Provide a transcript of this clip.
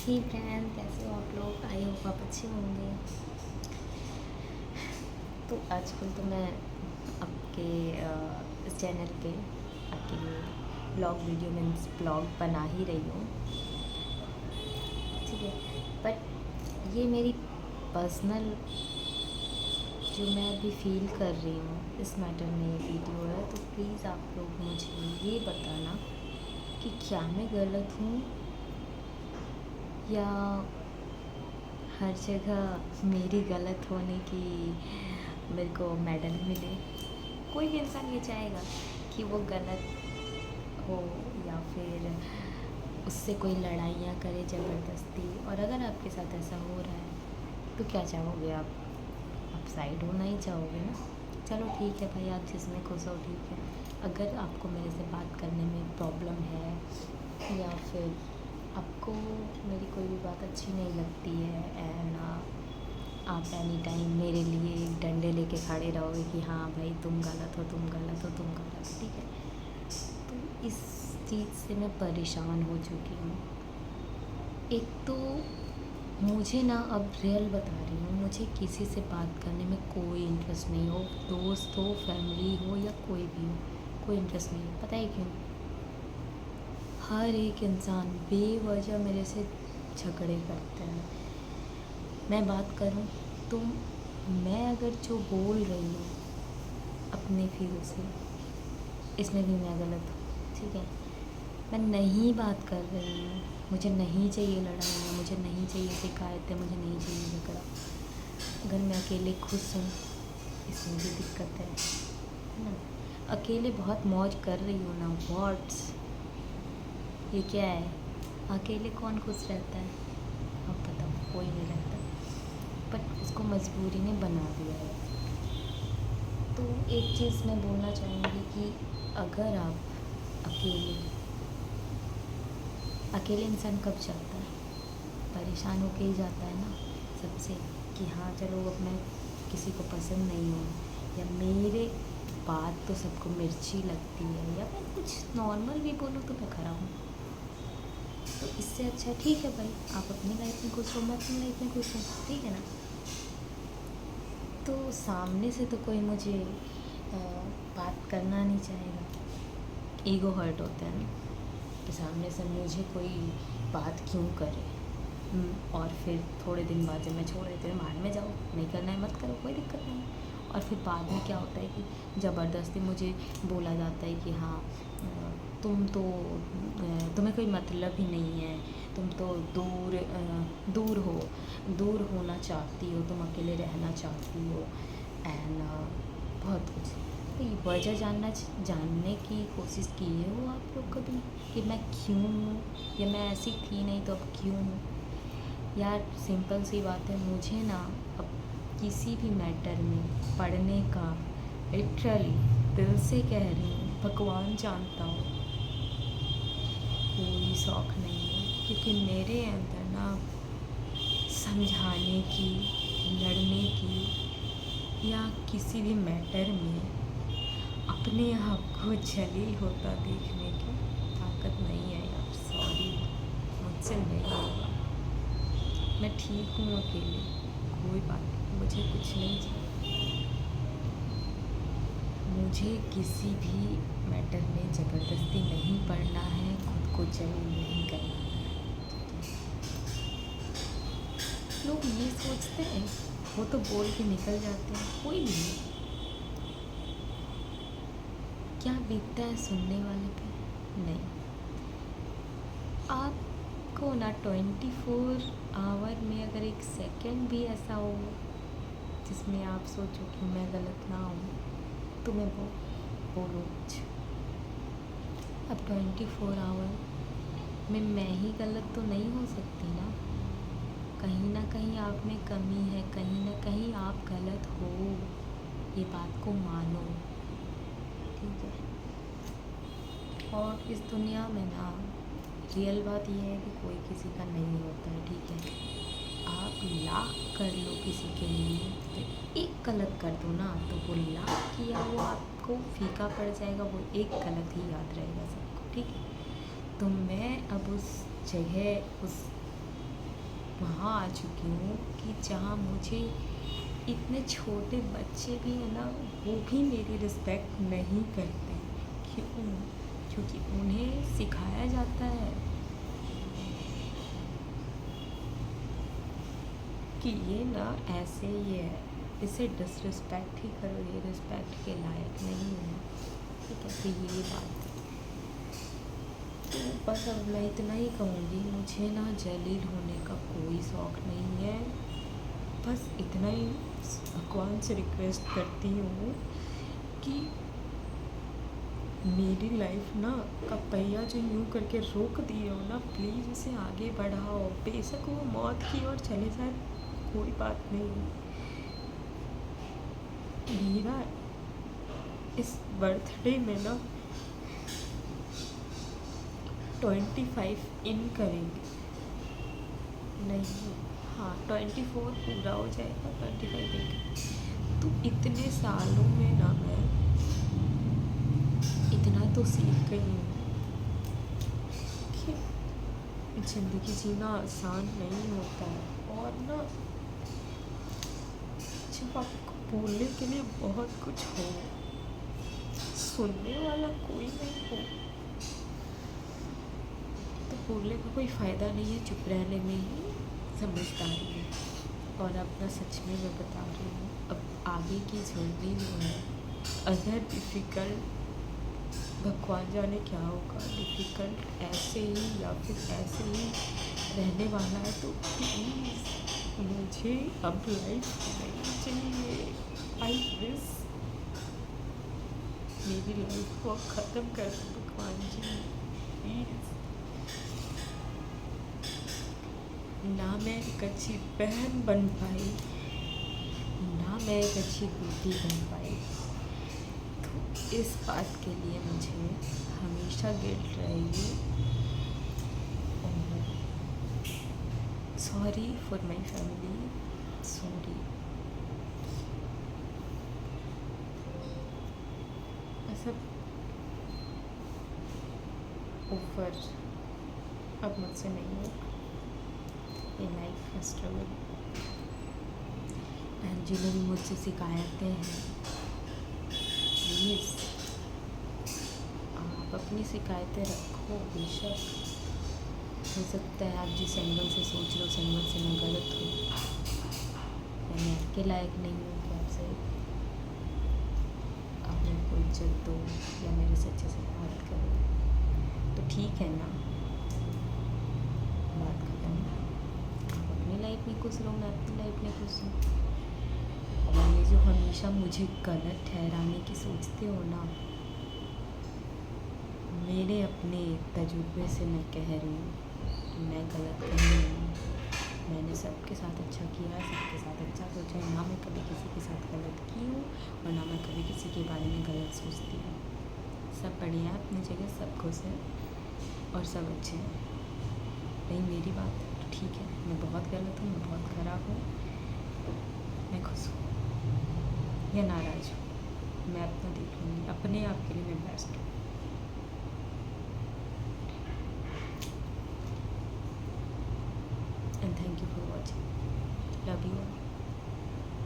ही friend, कैसे हो आप लोग? आई होप आप अच्छे होंगे। तो आजकल तो मैं आपके इस चैनल पे आपके लिए ब्लॉग वीडियो मीन्स ब्लॉग बना ही रही हूँ, ठीक है। बट ये मेरी पर्सनल जो मैं अभी फील कर रही हूँ इस मैटर में ये वीडियो है। तो प्लीज़ आप लोग मुझे ये बताना कि क्या मैं गलत हूँ या हर जगह मेरी गलत होने की मेरे को मेडल मिले। कोई भी इंसान ये चाहेगा कि वो गलत हो या फिर उससे कोई लड़ाइयाँ करे ज़बरदस्ती। और अगर आपके साथ ऐसा हो रहा है तो क्या चाहोगे आप साइड होना ही चाहोगे ना। चलो ठीक है भाई, आप जिसमें खुश हो ठीक है। अगर आपको मेरे से बात करने में प्रॉब्लम है या फिर आपको मेरी कोई भी बात अच्छी नहीं लगती है एंड आप एनी टाइम मेरे लिए एक डंडे लेके खड़े रहोगे कि हाँ भाई तुम गलत हो, तुम गलत हो, तुम गलत हो, ठीक है। तो इस चीज़ से मैं परेशान हो चुकी हूँ। एक तो मुझे ना, अब रियल बता रही हूँ, मुझे किसी से बात करने में कोई इंटरेस्ट नहीं हो, दोस्त हो, फैमिली हो या कोई भी हो, कोई इंटरेस्ट नहीं है। पता है क्यों? हर एक इंसान बेवजह मेरे से झगड़े करता है। मैं बात करूं तो मैं अगर जो बोल रही हूँ अपने फील से, इसमें भी मैं गलत हूँ, ठीक है। मैं नहीं बात कर रही हूँ, मुझे नहीं चाहिए लड़ाइयाँ, मुझे नहीं चाहिए शिकायतें, मुझे नहीं चाहिए झगड़ा। अगर मैं अकेले खुश हूँ इसमें भी दिक्कत है ना। अकेले बहुत मौज कर रही हूँ ना, व्हाट्स ये क्या है? अकेले कौन खुश रहता है? अब बताओ, कोई नहीं रहता। बट उसको मजबूरी ने बना दिया है। तो एक चीज़ मैं बोलना चाहूँगी कि अगर आप अकेले इंसान कब जाता है? परेशान होके ही जाता है ना सबसे, कि हाँ चलो अब मैं किसी को पसंद नहीं हूँ या मेरे बात तो सबको मिर्ची लगती है या मैं कुछ नॉर्मल भी बोलूँ तो मैं खराब हूँ। तो इससे अच्छा ठीक है भाई, आप अपनी लाइफ में खुश हो, मैं अपनी लाइफ में खुश हूँ, ठीक है ना। तो सामने से तो कोई मुझे बात करना नहीं चाहेगा। ईगो हर्ट होता है ना कि सामने से मुझे कोई बात क्यों करे। और फिर थोड़े दिन बाद जब मैं छोड़ देती हूँ, मान में जाओ, नहीं करना है मत करो, कोई दिक्कत नहीं। और फिर बाद में क्या होता है कि ज़बरदस्ती मुझे बोला जाता है कि हाँ तुम तो तुम्हें कोई मतलब ही नहीं है, तुम तो दूर होना चाहती हो, तुम अकेले रहना चाहती हो एंड बहुत कुछ। तो ये वजह जानने की कोशिश की है वो आप लोग कभी, कि मैं क्यों हूँ या मैं ऐसी थी नहीं तो अब क्यों हूँ? यार सिंपल सी बात है, मुझे ना अब किसी भी मैटर में पढ़ने का लिटरली दिल से कह रही हूँ, भगवान जानता हो, कोई शौक़ नहीं है। क्योंकि मेरे अंदर ना समझाने की, लड़ने की या किसी भी मैटर में अपने आप को जलील होता देखने की ताकत नहीं है यार। सॉरी, मुझसे नहीं होगा। मैं ठीक हूँ अकेले, कोई बात नहीं, मुझे कुछ नहीं चाहिए। मुझे किसी भी मैटर में ज़बरदस्ती नहीं पड़ना है, खुद को जलील नहीं करना है। लोग ये सोचते हैं, वो तो बोल के निकल जाते हैं, कोई नहीं क्या बीतता है सुनने वाले पे। नहीं, आपको ना 24 आवर में अगर एक सेकंड भी ऐसा हो जिसमें आप सोचो कि मैं गलत ना हूँ तो मैं बोलो कुछ। अब 24 आवर में मैं ही गलत तो नहीं हो सकती ना कहीं आप में कमी है, कहीं ना कहीं आप गलत हो, ये बात को मानो, ठीक है। और इस दुनिया में ना रियल बात ये है कि कोई किसी का नहीं होता है, ठीक है। आप लाख कर लो किसी के लिए, तो एक गलत कर दो ना तो वो लाख किया वो आपको फीका पड़ जाएगा, वो एक गलत ही याद रहेगा सबको, ठीक है। तो मैं अब उस जगह, उस वहाँ आ चुकी हूँ कि जहाँ मुझे इतने छोटे बच्चे भी है ना, वो भी मेरी रिस्पेक्ट नहीं करते। क्यों? क्योंकि उन्हें सिखाया जाता है कि ये ना ऐसे ही है, इसे डिसरिस्पेक्ट ही करो, ये रिस्पेक्ट के लायक नहीं है। ठीक है, तो ये बात है। तो बस अब मैं इतना ही कहूँगी, मुझे ना जलील होने का कोई शौक़ नहीं है। बस इतना ही भगवान से रिक्वेस्ट करती हूँ कि मेरी लाइफ ना का पहिया जो यूँ करके रोक दिए हो ना, प्लीज़ इसे आगे बढ़ाओ। बेशक वो मौत की ओर चले जाए, कोई बात नहीं। मेरा इस बर्थडे में ना 25 इन करेंगे, नहीं, हाँ 24 पूरा हो जाएगा, 25 इन। तो इतने सालों में ना मैं इतना तो सीख गई हूँ कि ज़िंदगी जीना आसान नहीं होता है। और ना जब आपको बोलने के लिए बहुत कुछ हो, सुनने वाला कोई नहीं हो, तो बोलने का कोई फ़ायदा नहीं है, चुप रहने में ही समझदारी है। और अब ना सच में मैं बता रही हूँ, अब आगे की जर्नी जो है, अगर डिफ़िकल्ट, भगवान जाने क्या होगा, डिफ़िकल्ट ऐसे ही या फिर ऐसे ही रहने वाला है, तो प्लीज़ मुझे अब लाइफ नहीं चाहिए। आई विश मेरी लाइफ को ख़त्म कर दो भगवान जी, प्लीज़। ना मैं एक अच्छी बहन बन पाई, ना मैं एक अच्छी बेटी बन पाई। तो इस बात के लिए मुझे हमेशा गिल्ट रहेगी। और sorry for my family, sorry. सब ऊपर अब मुझसे नहीं होगा, ये लाइफ का स्ट्रगल। एंड जिन्हें भी मुझसे शिकायतें हैं, प्लीज़ आप अपनी शिकायतें रखो। बेशक हो सकता है आप जिस एंगल से सोच रहे हो, उस एंगल से मैं गलत हूँ, मैं आपके लायक नहीं हूँ कि आपसे आप मेरे को इज्जत दो या मेरे से अच्छे से बात करो। तो ठीक है ना, बात खत्म। आप अपनी लाइफ में खुश रहो, मैं अपनी लाइफ में खुश हूँ। और ये जो हमेशा मुझे गलत ठहराने की सोचते हो ना, मेरे अपने तजुर्बे से मैं कह रही हूँ कि मैं गलत नहीं हूँ। मैंने सबके साथ अच्छा किया, सबके साथ अच्छा सोचा है। ना मैं कभी किसी के साथ गलत की हूँ और ना मैं कभी किसी के बारे में गलत सोचती हूँ। सब बढ़िया है अपनी जगह, सब खुश है और सब अच्छे हैं। नहीं मेरी बात है तो ठीक है, मैं बहुत गलत हूँ, मैं बहुत ख़राब हूँ, मैं खुश हूँ या नाराज़ हूँ, मैं अपना देख लूँगी। अपने आप के लिए मैं बेस्ट हूँ। And thank you for watching. Love you all.